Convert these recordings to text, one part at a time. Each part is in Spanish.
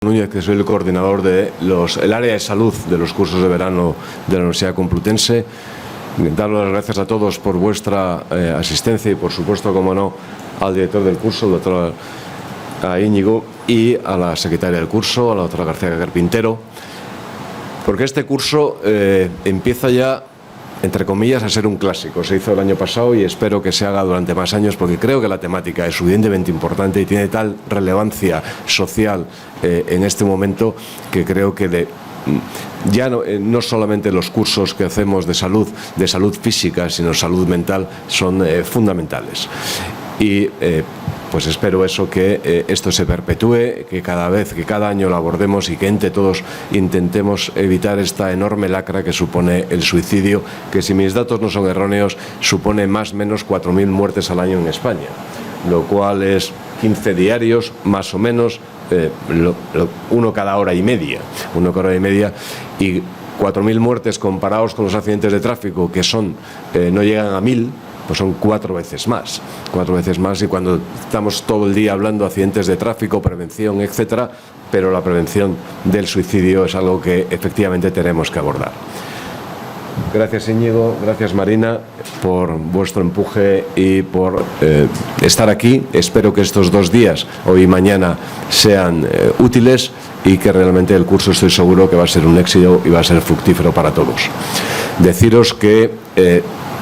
Núñez, que soy el coordinador de el área de salud de los cursos de verano de la Universidad Complutense. Dar las gracias a todos por vuestra asistencia y, por supuesto, como no, al director del curso, el doctor Íñigo, y a la secretaria del curso, a la doctora García Carpintero, porque este curso empieza ya, entre comillas, a ser un clásico. Se hizo el año pasado y espero que se haga durante más años, porque creo que la temática es suficientemente importante y tiene tal relevancia social en este momento que creo que ya no solamente los cursos que hacemos de salud física, sino salud mental, son fundamentales. Y pues espero eso, que esto se perpetúe, que cada año lo abordemos y que entre todos intentemos evitar esta enorme lacra que supone el suicidio, que, si mis datos no son erróneos, supone más o menos 4.000 muertes al año en España, lo cual es 15 diarios, más o menos, uno cada hora y media, y 4.000 muertes comparados con los accidentes de tráfico, que no llegan a 1.000, pues son 4 veces más, y cuando estamos todo el día hablando de accidentes de tráfico, prevención, etcétera, pero la prevención del suicidio es algo que efectivamente tenemos que abordar. Gracias, Íñigo, gracias, Marina, por vuestro empuje y por estar aquí. Espero que estos 2 días, hoy y mañana, sean útiles y que realmente el curso, estoy seguro que va a ser un éxito y va a ser fructífero para todos. Deciros que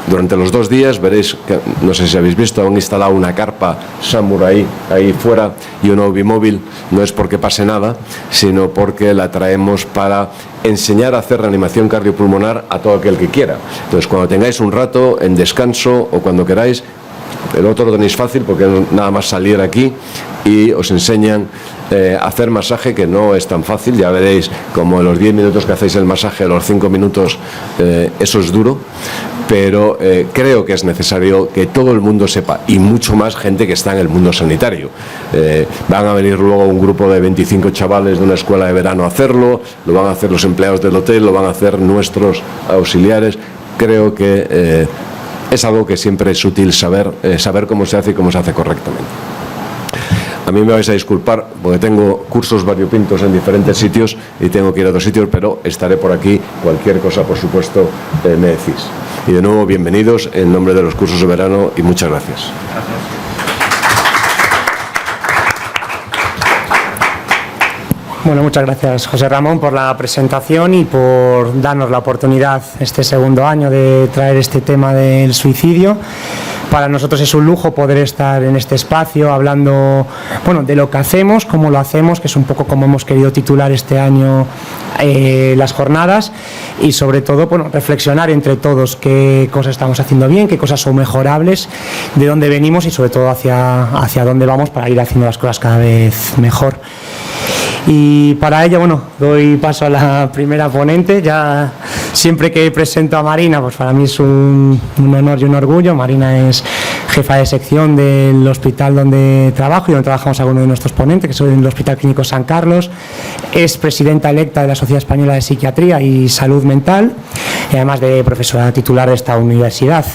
durante los 2 días veréis, que, no sé si habéis visto, han instalado una carpa Samurai ahí fuera y una Ubimóvil. No es porque pase nada, sino porque la traemos para enseñar a hacer reanimación cardiopulmonar a todo aquel que quiera. Entonces, cuando tengáis un rato, en descanso o cuando queráis, el otro lo tenéis fácil porque es nada más salir aquí y os enseñan a hacer masaje, que no es tan fácil. Ya veréis como en los 10 minutos que hacéis el masaje, a los 5 minutos eso es duro, pero creo que es necesario que todo el mundo sepa, y mucho más gente que está en el mundo sanitario. Van a venir luego un grupo de 25 chavales de una escuela de verano a hacerlo, lo van a hacer los empleados del hotel, lo van a hacer nuestros auxiliares. Creo que es algo que siempre es útil saber cómo se hace y cómo se hace correctamente. A mí me vais a disculpar porque tengo cursos variopintos en diferentes sitios y tengo que ir a otros sitios, pero estaré por aquí. Cualquier cosa, por supuesto, me decís. Y de nuevo, bienvenidos en nombre de los cursos de verano y muchas gracias. Bueno, muchas gracias, José Ramón, por la presentación y por darnos la oportunidad este segundo año de traer este tema del suicidio. Para nosotros es un lujo poder estar en este espacio hablando, bueno, de lo que hacemos, cómo lo hacemos, que es un poco como hemos querido titular este año las jornadas, y sobre todo, bueno, reflexionar entre todos qué cosas estamos haciendo bien, qué cosas son mejorables, de dónde venimos y sobre todo hacia dónde vamos para ir haciendo las cosas cada vez mejor. Y para ello, bueno, doy paso a la primera ponente. Ya siempre que presento a Marina, pues para mí es un honor y un orgullo. Marina es jefa de sección del hospital donde trabajo y donde trabajamos algunos de nuestros ponentes, que son el Hospital Clínico San Carlos. Es presidenta electa de la Sociedad Española de Psiquiatría y Salud Mental, y además de profesora titular de esta universidad.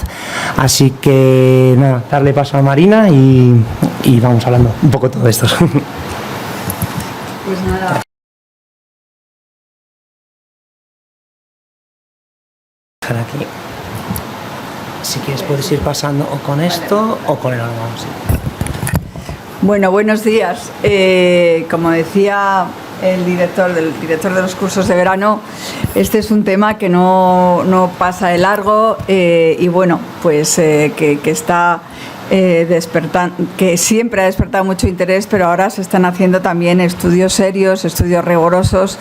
Así que, nada, darle paso a Marina y vamos hablando un poco de todo esto. Pues nada. Aquí. Si quieres puedes ir pasando o con esto o con el órgano. Bueno, buenos días. Como decía el director de los cursos de verano, este es un tema que no pasa de largo y bueno, pues que está que siempre ha despertado mucho interés, pero ahora se están haciendo también estudios serios, estudios rigurosos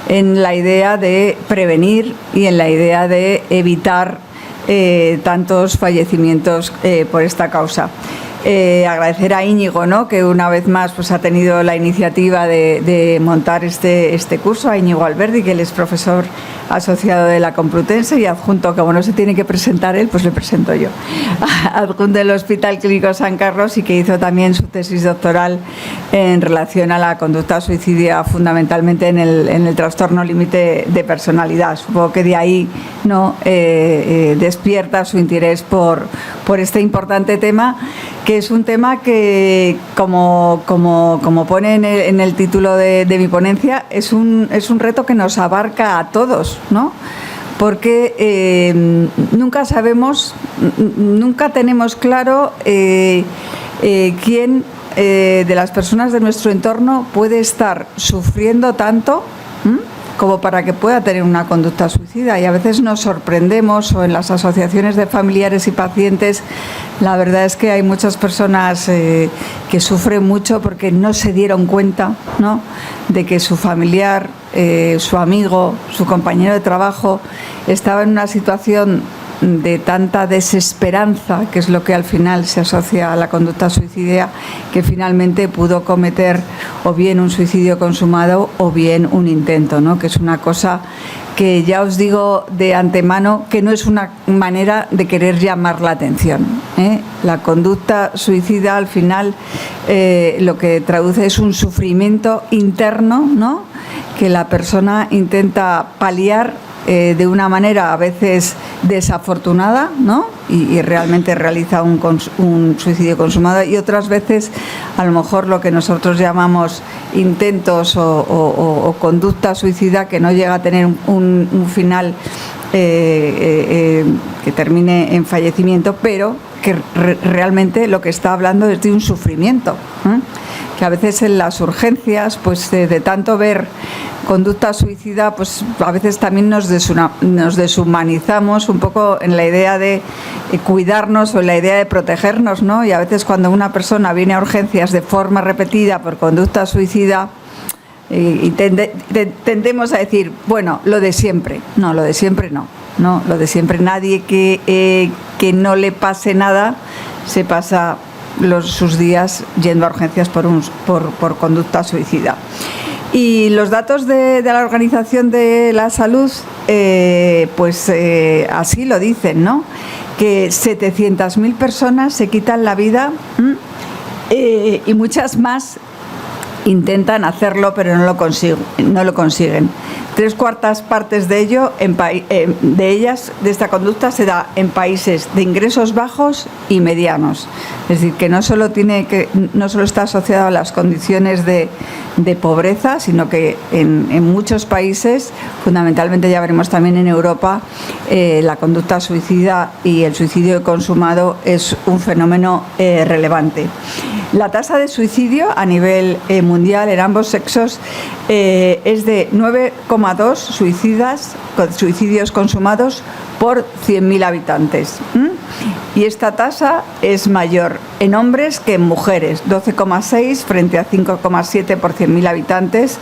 en la idea de prevenir y en la idea de evitar tantos fallecimientos por esta causa. Agradecer a Íñigo, ¿no?, que una vez más pues ha tenido la iniciativa de montar este curso, a Íñigo Alberdi, que él es profesor asociado de la Complutense y adjunto, que bueno, se tiene que presentar él, pues le presento yo, adjunto del Hospital Clínico San Carlos, y que hizo también su tesis doctoral en relación a la conducta suicidia, fundamentalmente en el trastorno límite de personalidad. Supongo que de ahí, ¿no?, despierta su interés por este importante tema, que que es un tema que, como pone en el título de mi ponencia, es un reto que nos abarca a todos, ¿no? Porque nunca sabemos, nunca tenemos claro quién de las personas de nuestro entorno puede estar sufriendo tanto como para que pueda tener una conducta suicida, y a veces nos sorprendemos, o en las asociaciones de familiares y pacientes la verdad es que hay muchas personas que sufren mucho porque no se dieron cuenta, ¿no?, de que su familiar, su amigo, su compañero de trabajo estaba en una situación de tanta desesperanza, que es lo que al final se asocia a la conducta suicida, que finalmente pudo cometer o bien un suicidio consumado o bien un intento, ¿no?, que es una cosa que ya os digo de antemano que no es una manera de querer llamar la atención, ¿eh? La conducta suicida al final lo que traduce es un sufrimiento interno, ¿no?, que la persona intenta paliar de una manera a veces desafortunada, ¿no?, y realmente realiza un suicidio consumado, y otras veces a lo mejor lo que nosotros llamamos intentos o conducta suicida que no llega a tener un final que termine en fallecimiento, pero que realmente lo que está hablando es de un sufrimiento, ¿eh?, que a veces en las urgencias, pues de tanto ver conducta suicida, pues a veces también nos deshumanizamos un poco en la idea de cuidarnos o en la idea de protegernos, ¿no? Y a veces cuando una persona viene a urgencias de forma repetida por conducta suicida, y tendemos a decir, bueno, lo de siempre. No, lo de siempre no. No, lo de siempre. Nadie que no le pase nada se pasa sus días yendo a urgencias por conducta suicida. Y los datos de la Organización de la Salud, así lo dicen, ¿no?, que 700.000 personas se quitan la vida y muchas más intentan hacerlo, pero no lo consiguen. 3/4 partes de ello, de esta conducta, se da en países de ingresos bajos y medianos. Es decir, que no solo está asociado a las condiciones de pobreza, sino que en muchos países, fundamentalmente ya veremos también en Europa, la conducta suicida y el suicidio consumado es un fenómeno relevante. La tasa de suicidio a nivel mundial en ambos sexos es de 9,2 suicidios consumados por 100.000 habitantes. Y esta tasa es mayor en hombres que en mujeres, 12,6 frente a 5,7 por 100.000 habitantes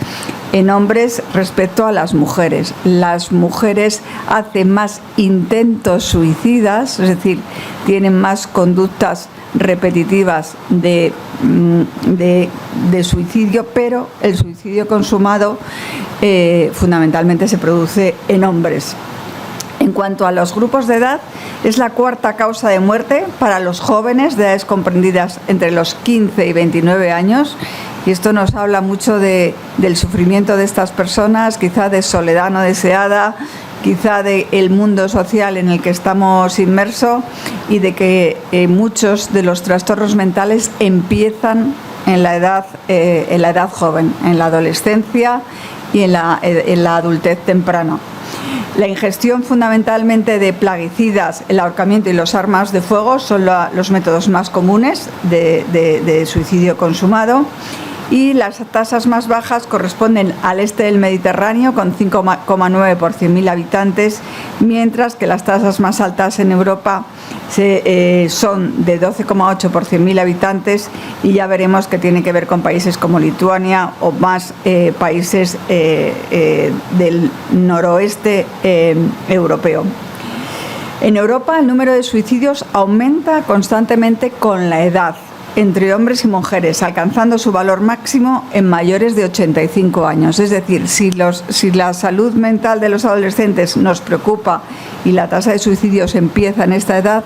en hombres respecto a las mujeres. Las mujeres hacen más intentos suicidas, es decir, tienen más conductas repetitivas de suicidio, pero el suicidio consumado fundamentalmente se produce en hombres. En cuanto a los grupos de edad, es la 4ª causa de muerte para los jóvenes de edades comprendidas entre los 15 y 29 años. Y esto nos habla mucho del sufrimiento de estas personas, quizá de soledad no deseada, quizá del mundo social en el que estamos inmersos, y de que muchos de los trastornos mentales empiezan en la edad joven, en la adolescencia y en la adultez temprana. La ingestión fundamentalmente de plaguicidas, el ahorcamiento y los armas de fuego son los métodos más comunes de suicidio consumado, y las tasas más bajas corresponden al este del Mediterráneo, con 5,9 por 100.000 habitantes, mientras que las tasas más altas en Europa son de 12,8 por 100.000 habitantes, y ya veremos que tiene que ver con países como Lituania o más países del noroeste europeo. En Europa el número de suicidios aumenta constantemente con la edad, entre hombres y mujeres, alcanzando su valor máximo en mayores de 85 años. Es decir, si la salud mental de los adolescentes nos preocupa y la tasa de suicidios empieza en esta edad,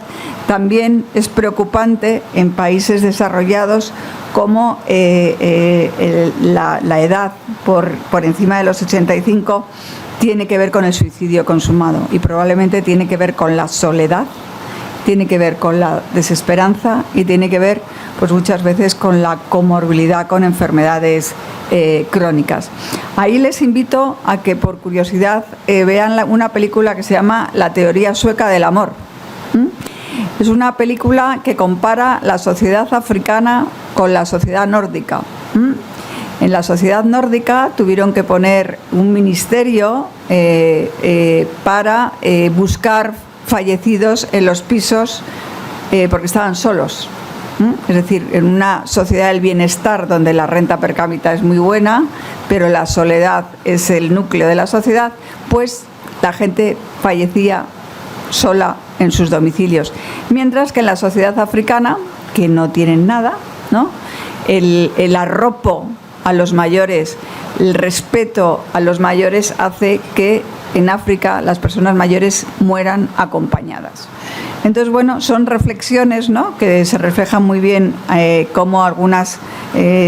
también es preocupante en países desarrollados como la edad por encima de los 85 tiene que ver con el suicidio consumado, y probablemente tiene que ver con la soledad tiene que ver con la desesperanza y tiene que ver pues muchas veces con la comorbilidad con enfermedades crónicas. Ahí les invito a que por curiosidad vean una película que se llama La teoría sueca del amor. Es una película que compara la sociedad africana con la sociedad nórdica. En la sociedad nórdica tuvieron que poner un ministerio para buscar fallecidos en los pisos porque estaban solos. Es decir, en una sociedad del bienestar donde la renta per cápita es muy buena, pero la soledad es el núcleo de la sociedad, pues la gente fallecía sola en sus domicilios. Mientras que en la sociedad africana, que no tienen nada, ¿no?, el arropo a los mayores, el respeto a los mayores hace que en África las personas mayores mueran acompañadas. Entonces, bueno, son reflexiones, ¿no?, que se reflejan muy bien cómo algunas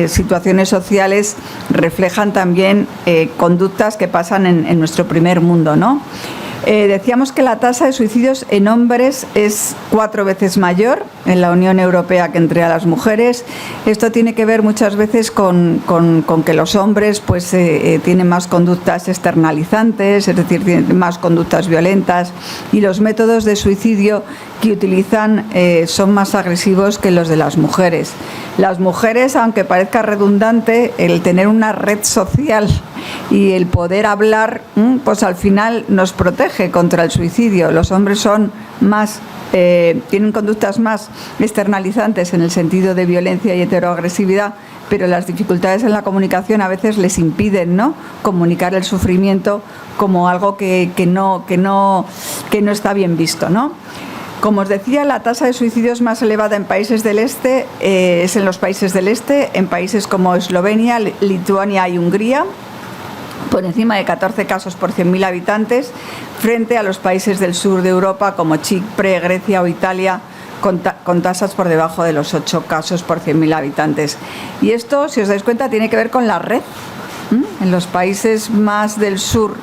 situaciones sociales reflejan también conductas que pasan en nuestro primer mundo, ¿no? Decíamos que la tasa de suicidios en hombres es 4 veces mayor en la Unión Europea que entre las mujeres. Esto tiene que ver muchas veces con que los hombres pues tienen más conductas externalizantes, es decir, tienen más conductas violentas, y los métodos de suicidio que utilizan son más agresivos que los de las mujeres. Las mujeres, aunque parezca redundante, el tener una red social y el poder hablar, pues al final nos protege contra el suicidio. Los hombres son más, tienen conductas más externalizantes en el sentido de violencia y heteroagresividad, pero las dificultades en la comunicación a veces les impiden, ¿no?, comunicar el sufrimiento como algo que no está bien visto, ¿no? Como os decía, la tasa de suicidios más elevada en países del este es en los países del este, en países como Eslovenia, Lituania y Hungría, por encima de 14 casos por 100.000 habitantes, frente a los países del sur de Europa como Chipre, Grecia o Italia, con tasas por debajo de los 8 casos por 100.000 habitantes. Y esto, si os dais cuenta, tiene que ver con la red. En los países más del sur,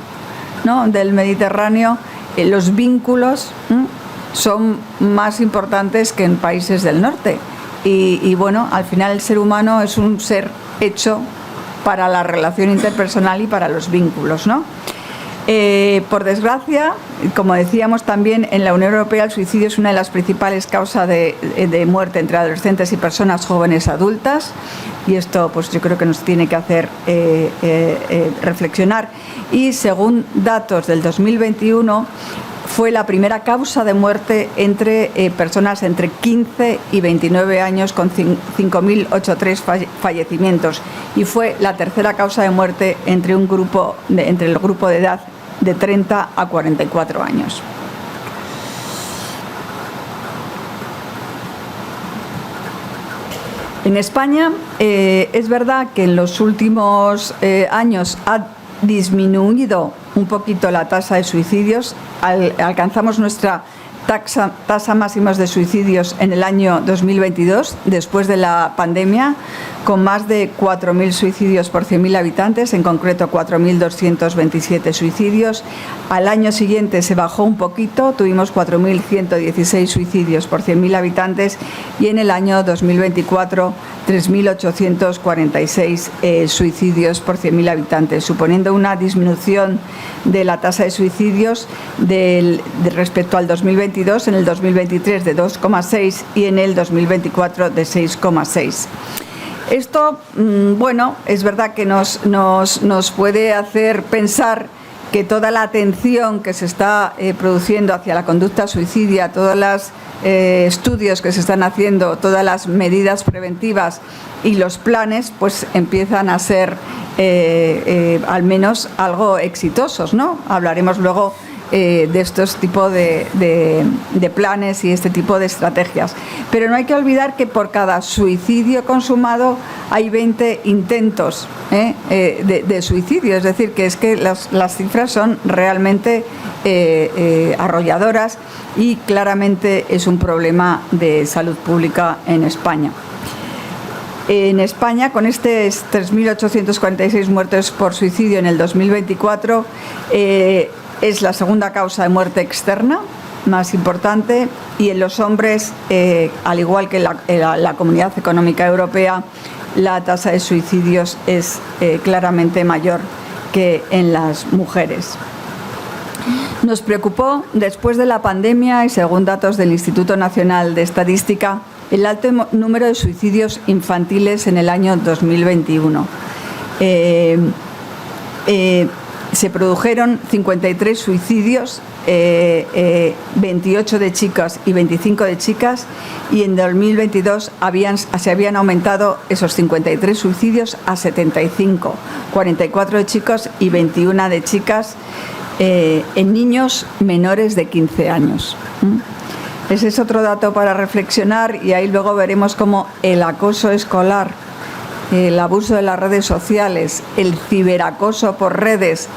¿no?, del Mediterráneo, los vínculos son más importantes que en países del norte. Y bueno, al final el ser humano es un ser hecho para la relación interpersonal y para los vínculos, ¿no? Por desgracia, como decíamos también, en la Unión Europea el suicidio es una de las principales causas de muerte entre adolescentes y personas jóvenes adultas, y esto pues yo creo que nos tiene que hacer reflexionar. Y según datos del 2021, fue la primera causa de muerte entre personas entre 15 y 29 años, con 5.083 fallecimientos, y fue la tercera causa de muerte entre el grupo de edad de 30 a 44 años. En España es verdad que en los últimos años ha disminuido un poquito la tasa de suicidios. Alcanzamos nuestra tasa máxima de suicidios en el año 2022, después de la pandemia, con más de 4.000 suicidios por 100.000 habitantes, en concreto 4.227 suicidios. Al año siguiente se bajó un poquito, tuvimos 4.116 suicidios por 100.000 habitantes, y en el año 2024 3.846 suicidios por 100.000 habitantes, suponiendo una disminución de la tasa de suicidios respecto al 2022, en el 2023 de 2,6 y en el 2024 de 6,6. Esto, bueno, es verdad que nos puede hacer pensar que toda la atención que se está produciendo hacia la conducta suicidia, todos los estudios que se están haciendo, todas las medidas preventivas y los planes, pues empiezan a ser al menos algo exitosos, ¿no? Hablaremos luego de estos tipos de planes y este tipo de estrategias. Pero no hay que olvidar que por cada suicidio consumado hay 20 intentos de suicidio. Es decir, que es que las cifras son realmente arrolladoras, y claramente es un problema de salud pública en España. En España, con estos 3.846 muertes por suicidio en el 2024, es la segunda causa de muerte externa más importante, y en los hombres, al igual que en la Comunidad Económica Europea, la tasa de suicidios es claramente mayor que en las mujeres. Nos preocupó, después de la pandemia y según datos del Instituto Nacional de Estadística, el alto número de suicidios infantiles en el año 2021. Se produjeron 53 suicidios, 28 de chicas y 25 de chicas, y en 2022 se habían aumentado esos 53 suicidios a 75, 44 de chicos y 21 de chicas, en niños menores de 15 años. Ese es otro dato para reflexionar, y ahí luego veremos cómo el acoso escolar, el abuso de las redes sociales, el ciberacoso por redes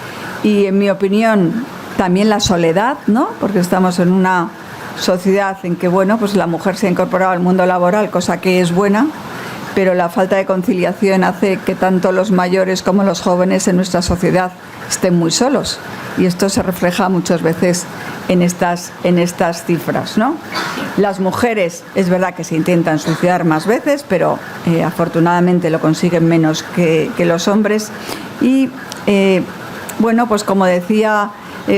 y, en mi opinión, también la soledad, ¿no? Porque estamos en una sociedad en que, bueno, pues la mujer se ha incorporado al mundo laboral, cosa que es buena, pero la falta de conciliación hace que tanto los mayores como los jóvenes en nuestra sociedad estén muy solos, y esto se refleja muchas veces en estas cifras, ¿no? Las mujeres, es verdad que se intentan suicidar más veces, pero afortunadamente lo consiguen menos que los hombres. Y bueno, pues como decía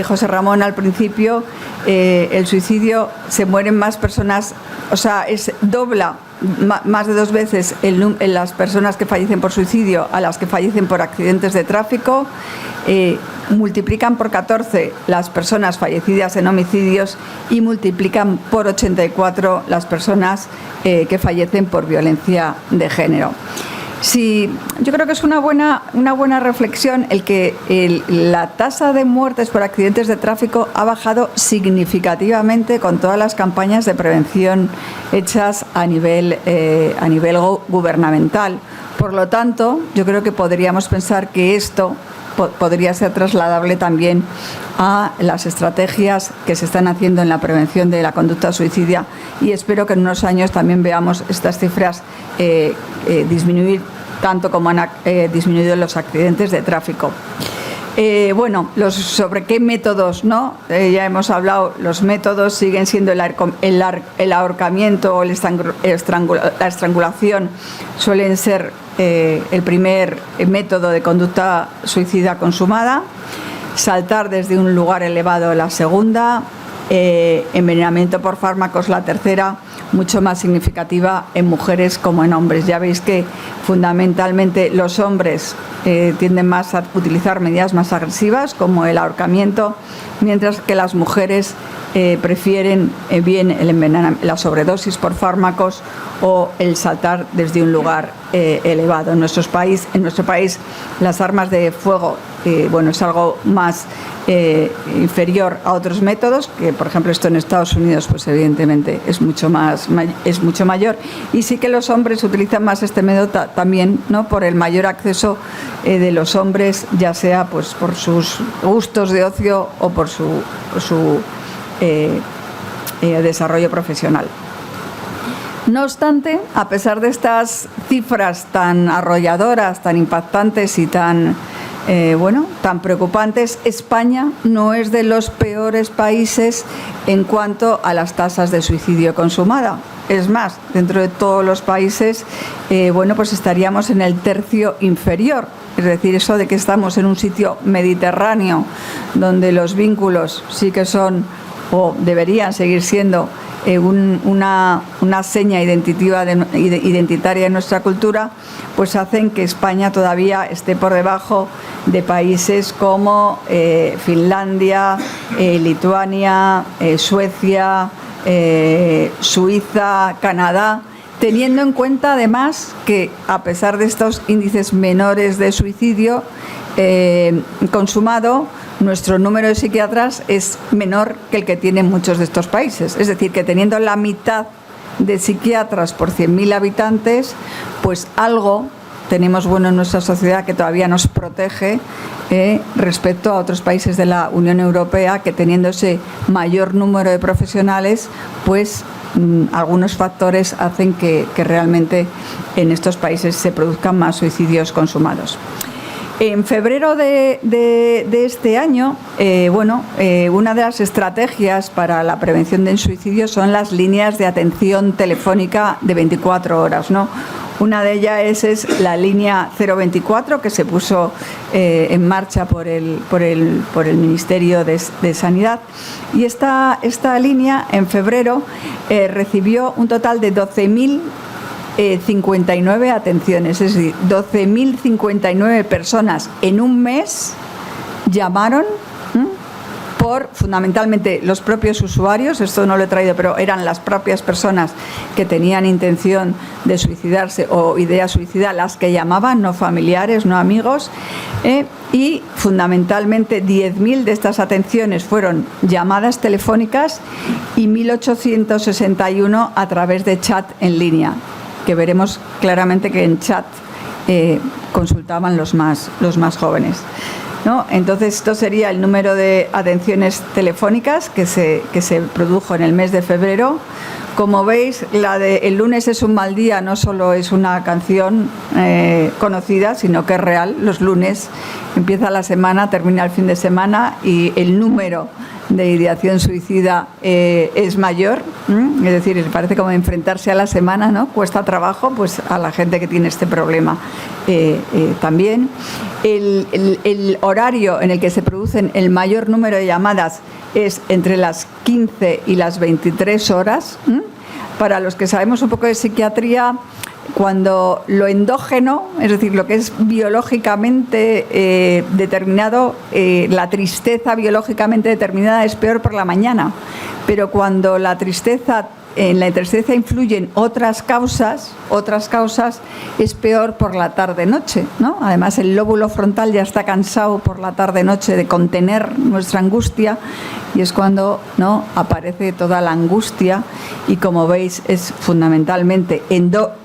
José Ramón al principio, el suicidio, se mueren más personas, o sea, dobla más de 2 veces en las personas que fallecen por suicidio a las que fallecen por accidentes de tráfico. Multiplican por 14 las personas fallecidas en homicidios y multiplican por 84 las personas que fallecen por violencia de género. Sí, yo creo que es una buena reflexión el que la tasa de muertes por accidentes de tráfico ha bajado significativamente con todas las campañas de prevención hechas a nivel gubernamental. Por lo tanto, yo creo que podríamos pensar que esto podría ser trasladable también a las estrategias que se están haciendo en la prevención de la conducta suicida, y espero que en unos años también veamos estas cifras disminuir tanto como han disminuido los accidentes de tráfico. Bueno, sobre qué métodos, ¿no? Ya hemos hablado, los métodos siguen siendo el ahorcamiento o la estrangulación, suelen ser el primer método de conducta suicida consumada. Saltar desde un lugar elevado, la segunda. Envenenamiento por fármacos, la tercera, mucho más significativa en mujeres como en hombres. Ya veis que fundamentalmente los hombres tienden más a utilizar medidas más agresivas como el ahorcamiento, mientras que las mujeres prefieren bien la sobredosis por fármacos o el saltar desde un lugar elevado. En nuestro país las armas de fuego, bueno, es algo más inferior a otros métodos, que por ejemplo esto en Estados Unidos pues evidentemente es mucho mayor, y sí que los hombres utilizan más este método también, ¿no?, por el mayor acceso de los hombres, ya sea pues por sus gustos de ocio o por su desarrollo profesional. No obstante, a pesar de estas cifras tan arrolladoras, tan impactantes y tan preocupantes, España no es de los peores países en cuanto a las tasas de suicidio consumada. Es más, dentro de todos los países, pues estaríamos en el tercio inferior. Es decir, eso de que estamos en un sitio mediterráneo donde los vínculos sí que son o deberían seguir siendo una seña identitaria de nuestra cultura, pues hacen que España todavía esté por debajo de países como Finlandia, Lituania, Suecia, Suiza, Canadá, teniendo en cuenta además que, a pesar de estos índices menores de suicidio consumado, nuestro número de psiquiatras es menor que el que tienen muchos de estos países. Es decir, que teniendo la mitad de psiquiatras por 100.000 habitantes, pues algo tenemos bueno en nuestra sociedad que todavía nos protege respecto a otros países de la Unión Europea, que teniendo ese mayor número de profesionales, pues algunos factores hacen que realmente en estos países se produzcan más suicidios consumados. En febrero de este año, una de las estrategias para la prevención del suicidio son las líneas de atención telefónica de 24 horas, ¿no? Una de ellas es la línea 024, que se puso en marcha por el Ministerio de Sanidad. Y esta línea, en febrero, recibió un total de 12.059 atenciones. Es decir, 12.059 personas en un mes llamaron por fundamentalmente los propios usuarios. Esto no lo he traído, pero eran las propias personas que tenían intención de suicidarse o idea suicida las que llamaban, no familiares, no amigos, y fundamentalmente 10.000 de estas atenciones fueron llamadas telefónicas y 1.861 a través de chat en línea, que veremos claramente que en chat consultaban los más jóvenes, ¿no? Entonces, esto sería el número de atenciones telefónicas que se produjo en el mes de febrero. Como veis, la de El lunes es un mal día no solo es una canción conocida, sino que es real. Los lunes empieza la semana, termina el fin de semana y el número de ideación suicida es mayor, es decir, parece como enfrentarse a la semana, ¿no? Cuesta trabajo, pues a la gente que tiene este problema también. El horario en el que se producen el mayor número de llamadas es entre las 15 y las 23 horas. Para los que sabemos un poco de psiquiatría, cuando lo endógeno, es decir, lo que es biológicamente determinado, la tristeza biológicamente determinada es peor por la mañana, pero cuando en la tristeza influyen otras causas es peor por la tarde-noche, ¿no? Además, el lóbulo frontal ya está cansado por la tarde-noche de contener nuestra angustia y es cuando, ¿no?, aparece toda la angustia y, como veis, es fundamentalmente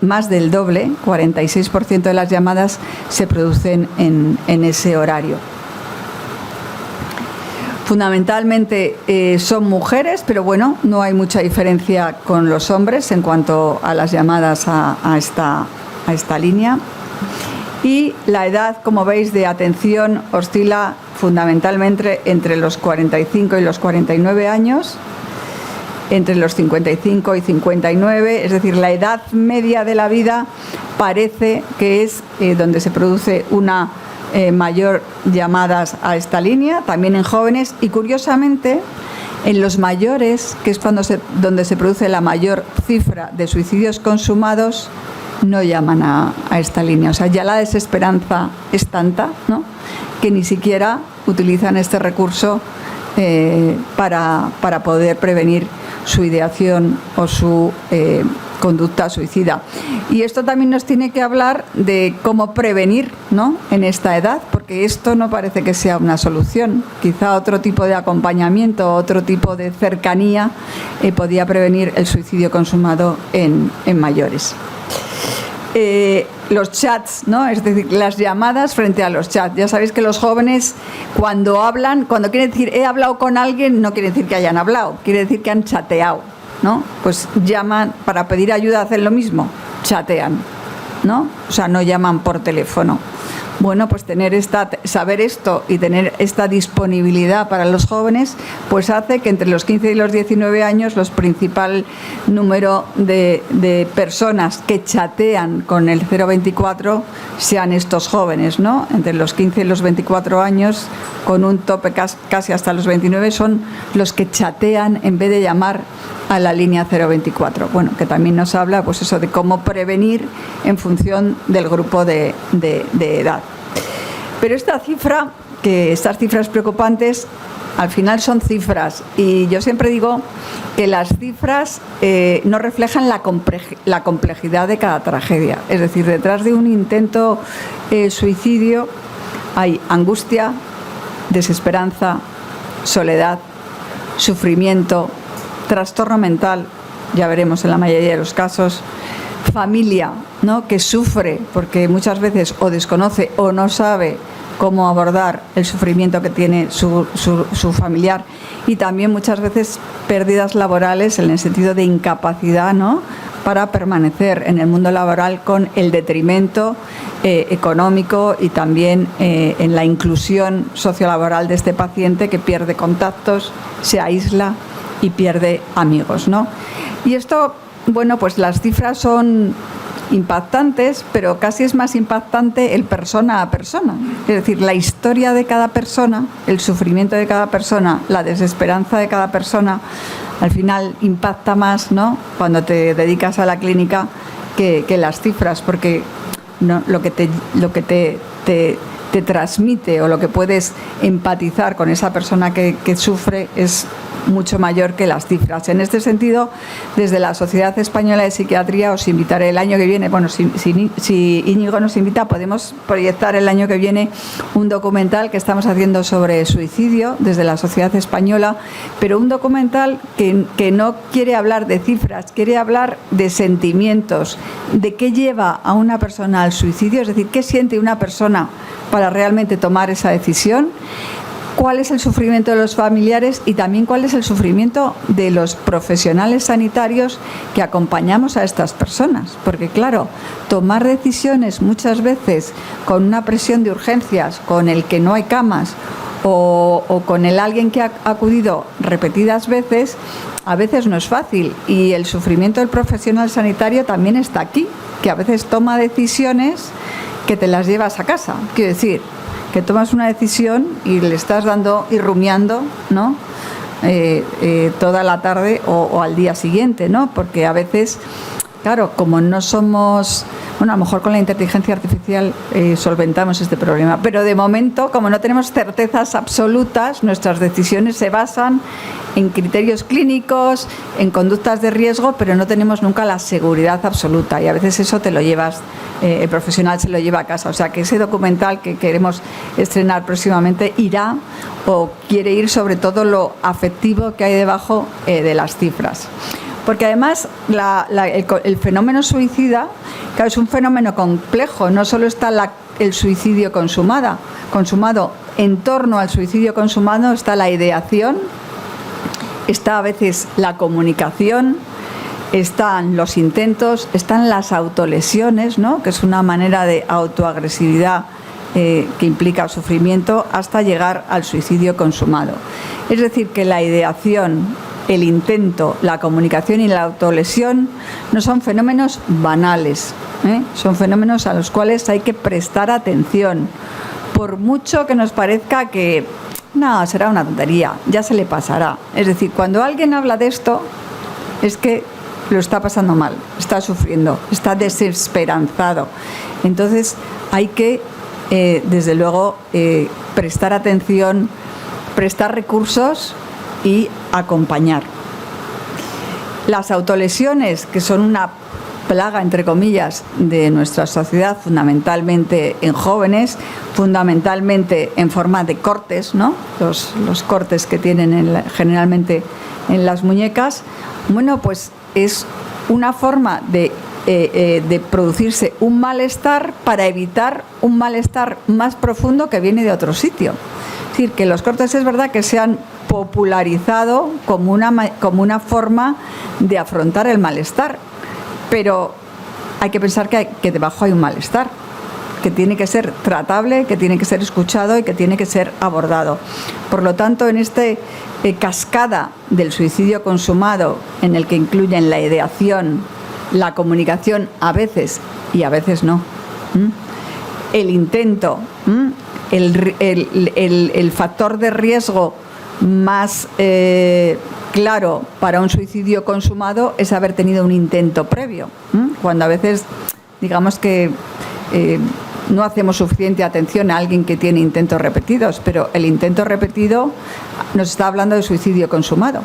más del doble, 46% de las llamadas se producen en ese horario. Fundamentalmente son mujeres, pero bueno, no hay mucha diferencia con los hombres en cuanto a las llamadas a esta línea. Y la edad, como veis, de atención oscila fundamentalmente entre los 45 y los 49 años, entre los 55 y 59, es decir, la edad media de la vida parece que es donde se produce una mayor llamadas a esta línea, también en jóvenes y, curiosamente, en los mayores, que es donde se produce la mayor cifra de suicidios consumados, no llaman a esta línea. O sea, ya la desesperanza es tanta, ¿no?, que ni siquiera utilizan este recurso para poder prevenir su ideación o su conducta suicida. Y esto también nos tiene que hablar de cómo prevenir, ¿no?, en esta edad, porque esto no parece que sea una solución. Quizá otro tipo de acompañamiento, otro tipo de cercanía podía prevenir el suicidio consumado en mayores. Los chats, ¿no?, es decir, las llamadas frente a los chats. Ya sabéis que los jóvenes, cuando hablan, cuando quieren decir he hablado con alguien, no quiere decir que hayan hablado, quiere decir que han chateado, ¿no? Pues llaman para pedir ayuda, hacen lo mismo, chatean, ¿no? O sea, no llaman por teléfono. Bueno, pues saber esto y tener esta disponibilidad para los jóvenes, pues hace que entre los 15 y los 19 años los principal número de personas que chatean con el 024 sean estos jóvenes, ¿no? Entre los 15 y los 24 años, con un tope casi hasta los 29, son los que chatean en vez de llamar a la línea 024. Bueno, que también nos habla, pues eso, de cómo prevenir en función del grupo de edad. Pero estas cifras preocupantes, al final son cifras, y yo siempre digo que las cifras no reflejan la complejidad de cada tragedia. Es decir, detrás de un intento suicidio hay angustia, desesperanza, soledad, sufrimiento, trastorno mental, ya veremos en la mayoría de los casos, familia, ¿no?, que sufre porque muchas veces o desconoce o no sabe cómo abordar el sufrimiento que tiene su familiar, y también muchas veces pérdidas laborales en el sentido de incapacidad, ¿no?, para permanecer en el mundo laboral con el detrimento económico y también en la inclusión sociolaboral de este paciente que pierde contactos, se aísla y pierde amigos, ¿no? Y esto, bueno, pues las cifras son impactantes, pero casi es más impactante el persona a persona. Es decir, la historia de cada persona, el sufrimiento de cada persona, la desesperanza de cada persona, al final impacta más, ¿no?, cuando te dedicas a la clínica que las cifras, porque no, lo que te transmite o lo que puedes empatizar con esa persona que sufre es mucho mayor que las cifras. En este sentido, desde la Sociedad Española de Psiquiatría os invitaré el año que viene, bueno, si Íñigo nos invita, podemos proyectar el año que viene un documental que estamos haciendo sobre suicidio desde la Sociedad Española, pero un documental que no quiere hablar de cifras, quiere hablar de sentimientos, de qué lleva a una persona al suicidio, es decir, qué siente una persona para realmente tomar esa decisión, cuál es el sufrimiento de los familiares y también cuál es el sufrimiento de los profesionales sanitarios que acompañamos a estas personas. Porque claro, tomar decisiones muchas veces con una presión de urgencias, con el que no hay camas o con el alguien que ha acudido repetidas veces, a veces no es fácil. Y el sufrimiento del profesional sanitario también está aquí, que a veces toma decisiones que te las llevas a casa. Quiero decir, que tomas una decisión y le estás dando y rumiando, ¿no?, toda la tarde o al día siguiente, ¿no? Porque a veces, claro, como no somos... Bueno, a lo mejor con la inteligencia artificial solventamos este problema, pero de momento, como no tenemos certezas absolutas, nuestras decisiones se basan en criterios clínicos, en conductas de riesgo, pero no tenemos nunca la seguridad absoluta y a veces eso te lo llevas, el profesional se lo lleva a casa. O sea que ese documental que queremos estrenar próximamente irá o quiere ir sobre todo lo afectivo que hay debajo de las cifras. Porque además el fenómeno suicida, claro, es un fenómeno complejo. No solo está el suicidio consumado, en torno al suicidio consumado está la ideación, está a veces la comunicación, están los intentos, están las autolesiones, ¿no?, que es una manera de autoagresividad que implica sufrimiento, hasta llegar al suicidio consumado. Es decir, que la ideación, el intento, la comunicación y la autolesión no son fenómenos banales, son fenómenos a los cuales hay que prestar atención, por mucho que nos parezca que no, será una tontería, ya se le pasará. Es decir, cuando alguien habla de esto es que lo está pasando mal, está sufriendo, está desesperanzado. Entonces hay que, desde luego, prestar atención, prestar recursos y acompañar. Las autolesiones, que son una plaga, entre comillas, de nuestra sociedad, fundamentalmente en jóvenes, fundamentalmente en forma de cortes, ¿no?, los cortes que tienen generalmente en las muñecas, bueno, pues es una forma de producirse un malestar para evitar un malestar más profundo que viene de otro sitio. Es decir, que los cortes es verdad que se han popularizado como una forma de afrontar el malestar, pero hay que pensar que debajo hay un malestar que tiene que ser tratable, que tiene que ser escuchado y que tiene que ser abordado. Por lo tanto, en este cascada del suicidio consumado, en el que incluyen la ideación, la comunicación a veces y a veces no, el intento, el factor de riesgo más claro para un suicidio consumado es haber tenido un intento previo, cuando a veces digamos que no hacemos suficiente atención a alguien que tiene intentos repetidos, pero el intento repetido nos está hablando de suicidio consumado.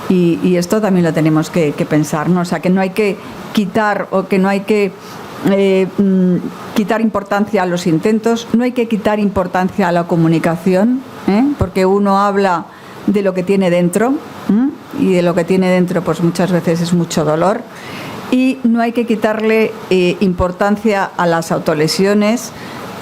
Y esto también lo tenemos que pensar, ¿no? O sea, que no hay que quitar o que no hay que quitar importancia a los intentos, no hay que quitar importancia a la comunicación, porque uno habla de lo que tiene dentro, y de lo que tiene dentro pues muchas veces es mucho dolor, y no hay que quitarle importancia a las autolesiones,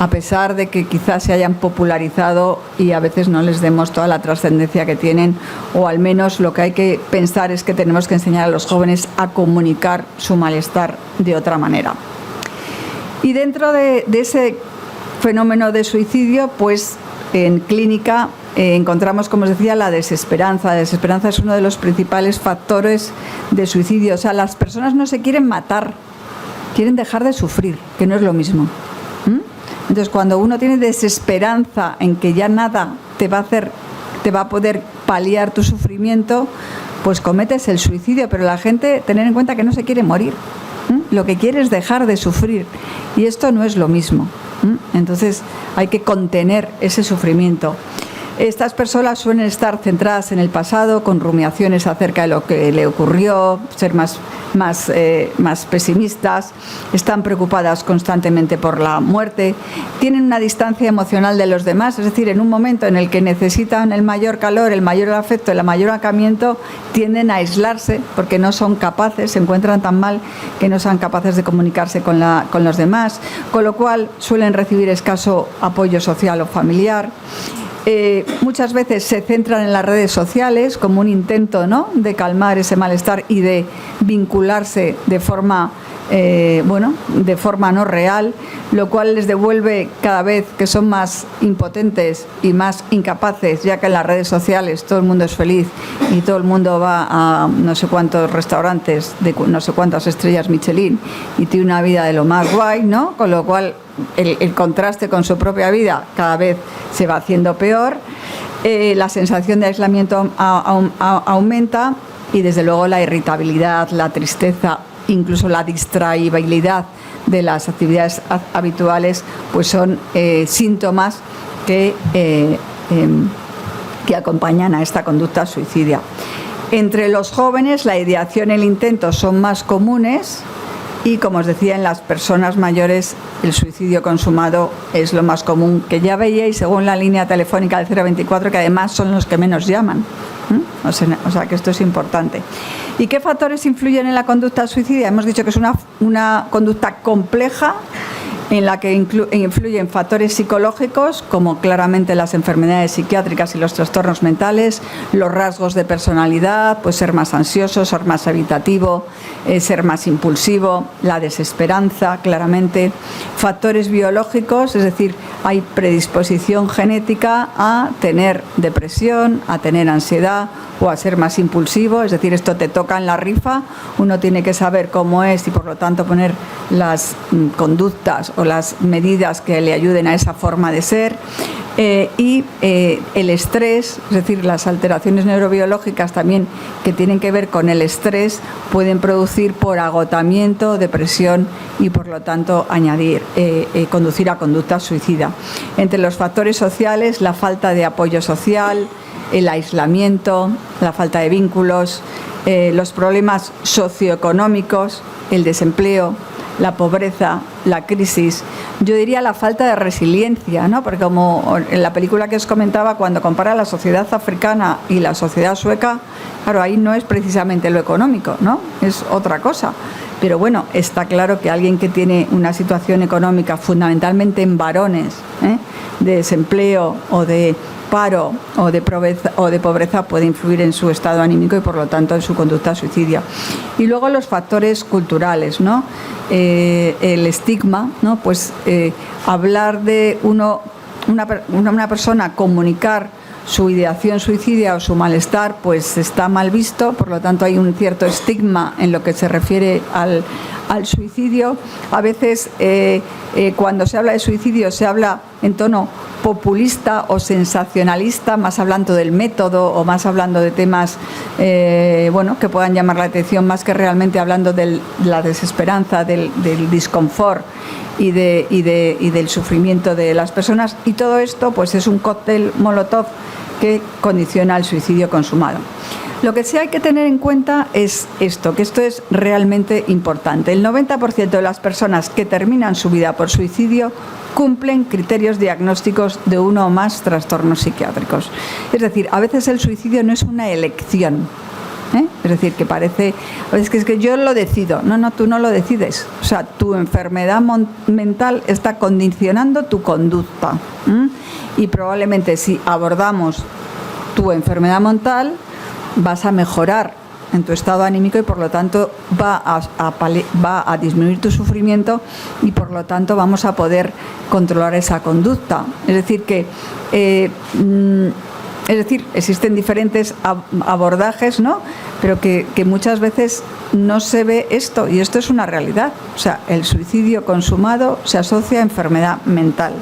a pesar de que quizás se hayan popularizado y a veces no les demos toda la trascendencia que tienen, o al menos lo que hay que pensar es que tenemos que enseñar a los jóvenes a comunicar su malestar de otra manera. Y dentro de ese fenómeno de suicidio, pues en clínica encontramos, como os decía, la desesperanza. La desesperanza es uno de los principales factores de suicidio. O sea, las personas no se quieren matar, quieren dejar de sufrir, que no es lo mismo. Entonces, cuando uno tiene desesperanza en que ya nada te va a poder paliar tu sufrimiento, pues cometes el suicidio. Pero la gente, tener en cuenta que no se quiere morir. Lo que quiere es dejar de sufrir. Y esto no es lo mismo. Entonces, hay que contener ese sufrimiento. Estas personas suelen estar centradas en el pasado, con rumiaciones acerca de lo que le ocurrió, ser más pesimistas, están preocupadas constantemente por la muerte, tienen una distancia emocional de los demás, es decir, en un momento en el que necesitan el mayor calor, el mayor afecto, el mayor acamiento, tienden a aislarse porque no son capaces, se encuentran tan mal que no son capaces de comunicarse con los demás, con lo cual suelen recibir escaso apoyo social o familiar. Muchas veces se centran en las redes sociales como un intento, ¿no?, de calmar ese malestar y de vincularse de forma no real, lo cual les devuelve cada vez que son más impotentes y más incapaces, ya que en las redes sociales todo el mundo es feliz y todo el mundo va a no sé cuántos restaurantes de no sé cuántas estrellas Michelin y tiene una vida de lo más guay, ¿no? Con lo cual el contraste con su propia vida cada vez se va haciendo peor, la sensación de aislamiento aumenta y desde luego la irritabilidad, la tristeza, incluso la distraibilidad de las actividades habituales, pues son síntomas que acompañan a esta conducta suicida. Entre los jóvenes la ideación y el intento son más comunes y, como os decía, en las personas mayores el suicidio consumado es lo más común, que ya veíais según la línea telefónica del 024, que además son los que menos llaman. O sea que esto es importante. ¿Y qué factores influyen en la conducta suicida? Hemos dicho que es una conducta compleja en la que influyen factores psicológicos, como claramente las enfermedades psiquiátricas y los trastornos mentales, los rasgos de personalidad, pues ser más ansioso, ser más evitativo, ser más impulsivo, la desesperanza, claramente, factores biológicos, es decir, hay predisposición genética a tener depresión, a tener ansiedad o a ser más impulsivo, es decir, esto te toca en la rifa, uno tiene que saber cómo es y por lo tanto poner las conductas o las medidas que le ayuden a esa forma de ser, y el estrés, es decir, las alteraciones neurobiológicas también que tienen que ver con el estrés pueden producir por agotamiento, depresión y por lo tanto conducir a conducta suicida. Entre los factores sociales, la falta de apoyo social, el aislamiento, la falta de vínculos, los problemas socioeconómicos, el desempleo, la pobreza, la crisis, yo diría la falta de resiliencia, ¿no? Porque como en la película que os comentaba, cuando compara la sociedad africana y la sociedad sueca, claro, ahí no es precisamente lo económico, ¿no? Es otra cosa. Pero bueno, está claro que alguien que tiene una situación económica fundamentalmente en varones, de desempleo o de paro o de pobreza puede influir en su estado anímico y por lo tanto en su conducta suicidia. Y luego los factores culturales, ¿no? El estigma, ¿no? Pues hablar de una persona, comunicar su ideación suicidia o su malestar, pues está mal visto, por lo tanto hay un cierto estigma en lo que se refiere al suicidio. A veces cuando se habla de suicidio se habla en tono populista o sensacionalista, más hablando del método o más hablando de temas que puedan llamar la atención, más que realmente hablando de la desesperanza, del disconfort y del sufrimiento de las personas, y todo esto pues es un cóctel molotov que condiciona el suicidio consumado. Lo que sí hay que tener en cuenta es esto, que esto es realmente importante. El 90% de las personas que terminan su vida por suicidio cumplen criterios diagnósticos de uno o más trastornos psiquiátricos. Es decir, a veces el suicidio no es una elección, Es decir, que parece, es que yo lo decido. No, tú no lo decides. O sea, tu enfermedad mental está condicionando tu conducta. Y probablemente si abordamos tu enfermedad mental, vas a mejorar en tu estado anímico y por lo tanto va a disminuir tu sufrimiento y por lo tanto vamos a poder controlar esa conducta. Es decir, que existen diferentes abordajes, ¿no? Pero que muchas veces no se ve esto, y esto es una realidad. O sea, el suicidio consumado se asocia a enfermedad mental.